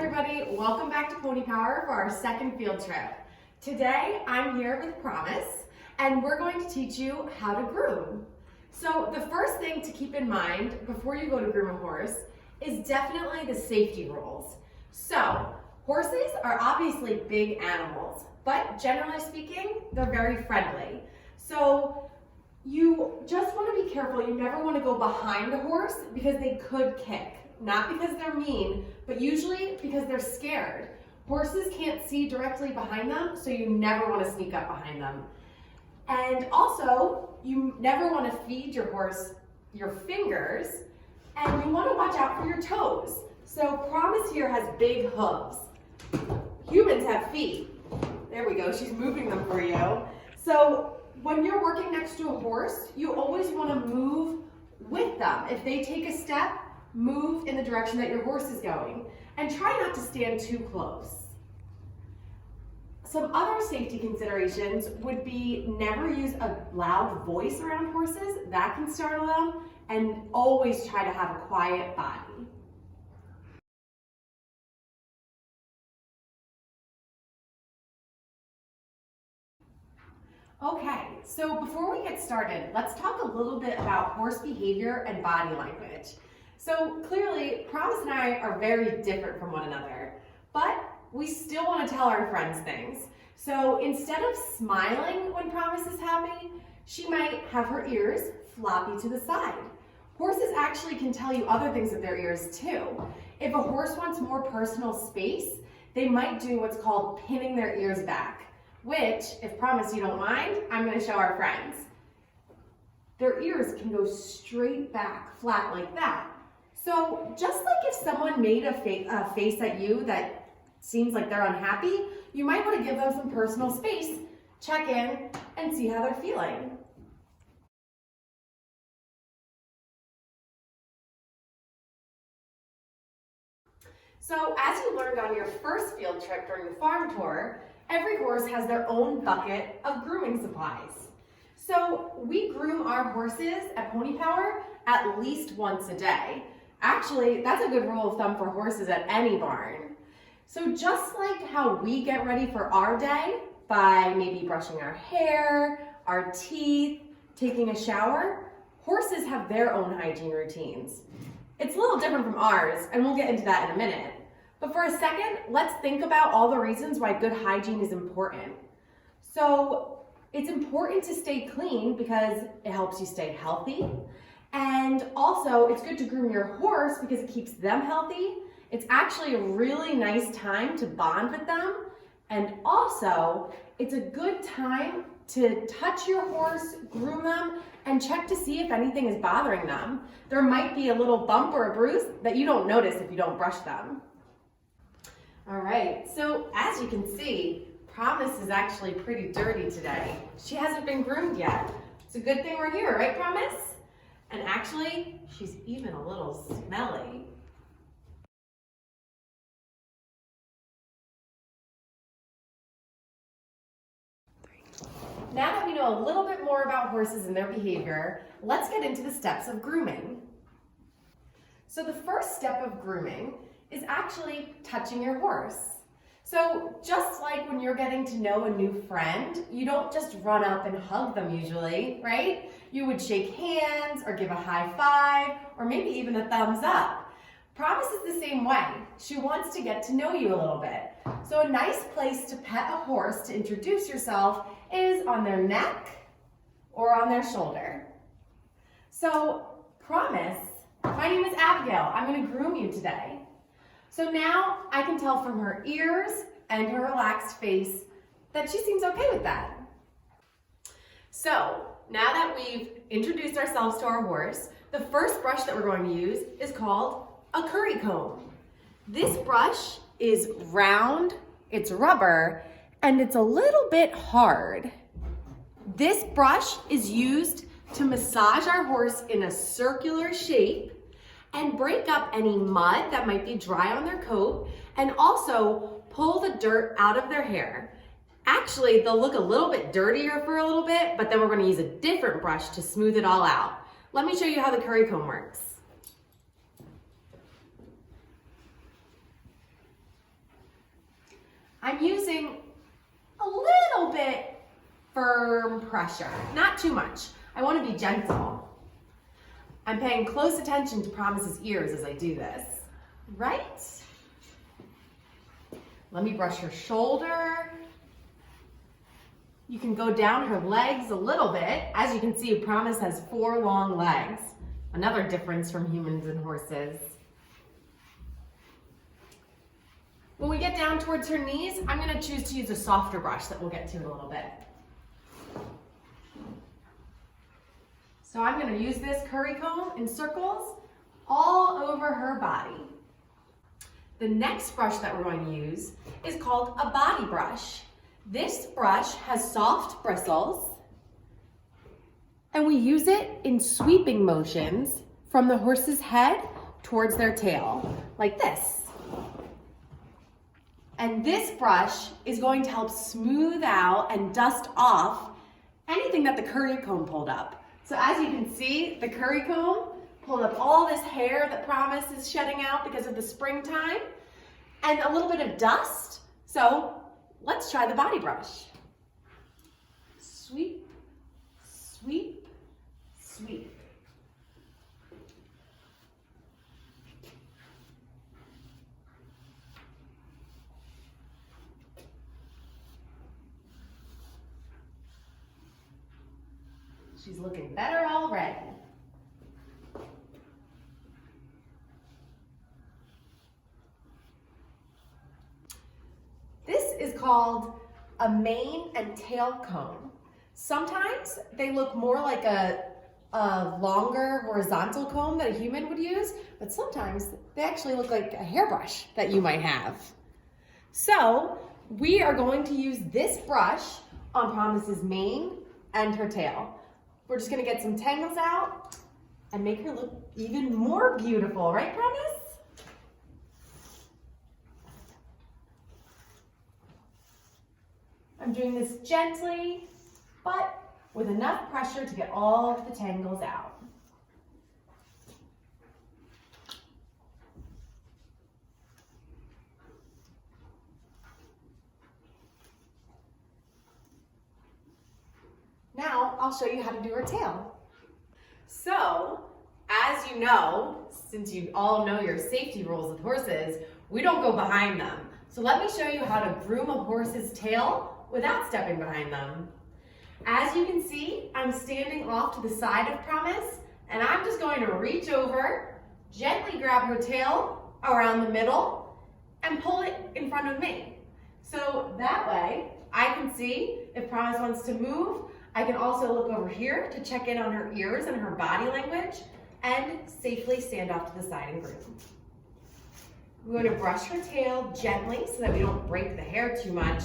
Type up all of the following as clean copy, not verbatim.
everybody, welcome back to Pony Power for our second field trip. Today I'm here with Promise and we're going to teach you how to groom. So the first thing to keep in mind before you go to groom a horse is definitely the safety rules. So horses are obviously big animals, but generally speaking, they're very friendly. So you just want to be careful. You never want to go behind a horse because they could kick. Not because they're mean, but usually because they're scared. Horses can't see directly behind them, so you never want to sneak up behind them. And also, you never want to feed your horse your fingers, and you want to watch out for your toes. So Promise here has big hooves. Humans have feet. There we go, she's moving them for you. So when you're working next to a horse, you always want to move with them. If they take a step, move in the direction that your horse is going, and try not to stand too close. Some other safety considerations would be never use a loud voice around horses. That can startle them, and always try to have a quiet body. Okay, so before we get started, let's talk a little bit about horse behavior and body language. So clearly, Promise and I are very different from one another, but we still want to tell our friends things. So instead of smiling when Promise is happy, she might have her ears floppy to the side. Horses actually can tell you other things with their ears too. If a horse wants more personal space, they might do what's called pinning their ears back, which, if Promise you don't mind, I'm going to show our friends. Their ears can go straight back, flat like that. So just like if someone made a face at you that seems like they're unhappy, you might want to give them some personal space, check in, and see how they're feeling. So as you learned on your first field trip during the farm tour, every horse has their own bucket of grooming supplies. So we groom our horses at Pony Power at least once a day. Actually, that's a good rule of thumb for horses at any barn. So just like how we get ready for our day by maybe brushing our hair, our teeth, taking a shower, horses have their own hygiene routines. It's a little different from ours, and we'll get into that in a minute. But for a second, let's think about all the reasons why good hygiene is important. So it's important to stay clean because it helps you stay healthy. And also, it's good to groom your horse because it keeps them healthy. It's actually a really nice time to bond with them. And also, it's a good time to touch your horse, groom them, and check to see if anything is bothering them. There might be a little bump or a bruise that you don't notice if you don't brush them. All right, so as you can see, Promise is actually pretty dirty today. She hasn't been groomed yet. It's a good thing we're here, right, Promise? And actually, she's even a little smelly. Now that we know a little bit more about horses and their behavior, let's get into the steps of grooming. So the first step of grooming is actually touching your horse. So just like when you're getting to know a new friend, you don't just run up and hug them usually, right? You would shake hands or give a high five or maybe even a thumbs up. Promise is the same way. She wants to get to know you a little bit. So a nice place to pet a horse to introduce yourself is on their neck or on their shoulder. So Promise, my name is Abigail. I'm going to groom you today. So now I can tell from her ears and her relaxed face that she seems okay with that. So now that we've introduced ourselves to our horse, the first brush that we're going to use is called a curry comb. This brush is round, it's rubber, and it's a little bit hard. This brush is used to massage our horse in a circular shape and break up any mud that might be dry on their coat, and also pull the dirt out of their hair. Actually, they'll look a little bit dirtier for a little bit, but then we're gonna use a different brush to smooth it all out. Let me show you how the curry comb works. I'm using a little bit firm pressure, not too much. I want to be gentle. I'm paying close attention to Promise's ears as I do this, right? Let me brush her shoulder. You can go down her legs a little bit. As you can see, Promise has 4 long legs. Another difference from humans and horses. When we get down towards her knees, I'm going to choose to use a softer brush that we'll get to in a little bit. So I'm going to use this curry comb in circles all over her body. The next brush that we're going to use is called a body brush. This brush has soft bristles, and we use it in sweeping motions from the horse's head towards their tail, like this. And this brush is going to help smooth out and dust off anything that the curry comb pulled up. So as you can see, the curry comb pulled up all this hair that Promise is shedding out because of the springtime, and a little bit of dust. So let's try the body brush. Sweep, sweep, sweep. She's looking better already. This is called a mane and tail comb. Sometimes they look more like a longer horizontal comb that a human would use, but sometimes they actually look like a hairbrush that you might have. So we are going to use this brush on Promise's mane and her tail. We're just gonna get some tangles out and make her look even more beautiful, right, Promise? I'm doing this gently, but with enough pressure to get all of the tangles out. Now, I'll show you how to do her tail. So, as you know, since you all know your safety rules with horses, we don't go behind them. So let me show you how to groom a horse's tail without stepping behind them. As you can see, I'm standing off to the side of Promise, and I'm just going to reach over, gently grab her tail around the middle, and pull it in front of me. So that way, I can see if Promise wants to move. I can also look over here to check in on her ears and her body language, and safely stand off to the side and groom. We're going to brush her tail gently so that we don't break the hair too much.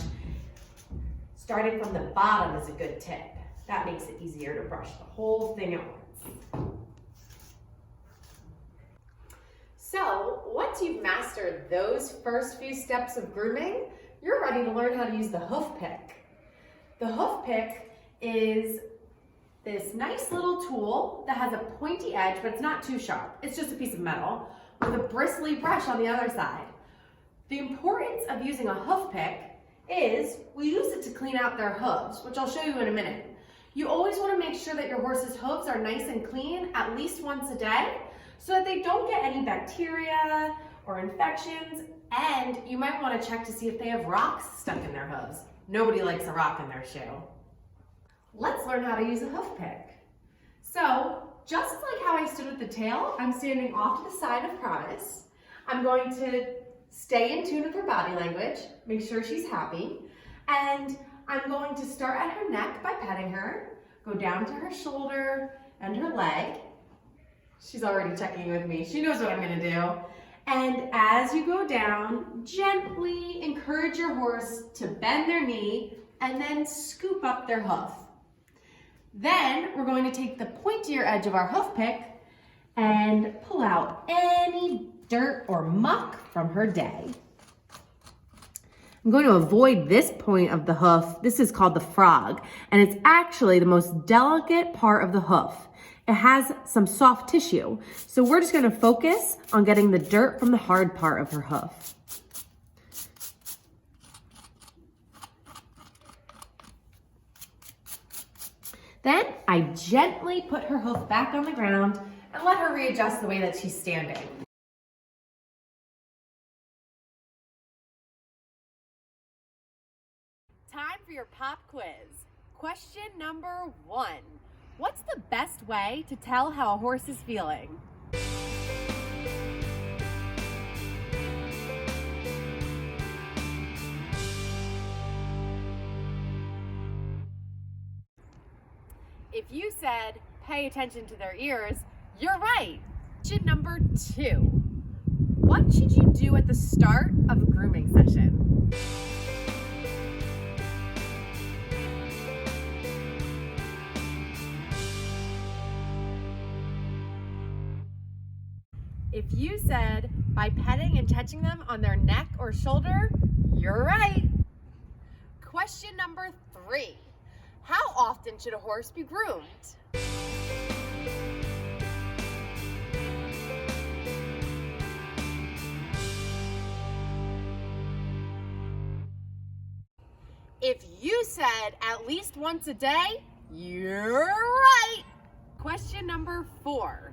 Starting from the bottom is a good tip. That makes it easier to brush the whole thing at once. So, once you've mastered those first few steps of grooming, you're ready to learn how to use the hoof pick. The hoof pick is this nice little tool that has a pointy edge, but it's not too sharp. It's just a piece of metal with a bristly brush on the other side. The importance of using a hoof pick is we use it to clean out their hooves, which I'll show you in a minute. You always want to make sure that your horse's hooves are nice and clean at least once a day so that they don't get any bacteria or infections, and you might want to check to see if they have rocks stuck in their hooves. Nobody likes a rock in their shoe. Let's learn how to use a hoof pick. So, just like how I stood with the tail, I'm standing off to the side of Promise. I'm going to stay in tune with her body language, make sure she's happy, and I'm going to start at her neck by petting her, go down to her shoulder and her leg. She's already checking with me. She knows what I'm going to do. And as you go down, gently encourage your horse to bend their knee and then scoop up their hoof. Then we're going to take the pointier edge of our hoof pick and pull out any dirt or muck from her day. I'm going to avoid this point of the hoof. This is called the frog, and it's actually the most delicate part of the hoof. It has some soft tissue, so we're just going to focus on getting the dirt from the hard part of her hoof. Then I gently put her hoof back on the ground and let her readjust the way that she's standing. Time for your pop quiz. Question number 1. What's the best way to tell how a horse is feeling? If you said, pay attention to their ears, you're right. Question number 2. What should you do at the start of a grooming session? If you said, by petting and touching them on their neck or shoulder, you're right. Question number 3. How often should a horse be groomed? If you said at least once a day, you're right. Question number 4.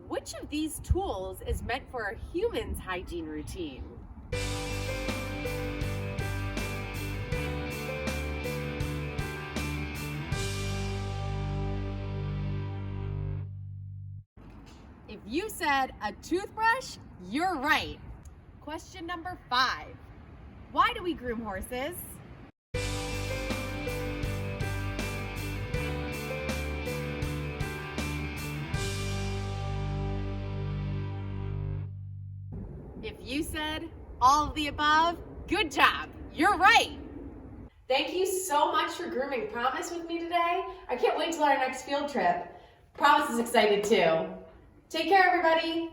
Which of these tools is meant for a human's hygiene routine? If you said a toothbrush, you're right. Question number 5. Why do we groom horses? If you said all of the above, good job. You're right. Thank you so much for grooming Promise with me today. I can't wait till our next field trip. Promise is excited too. Take care, everybody.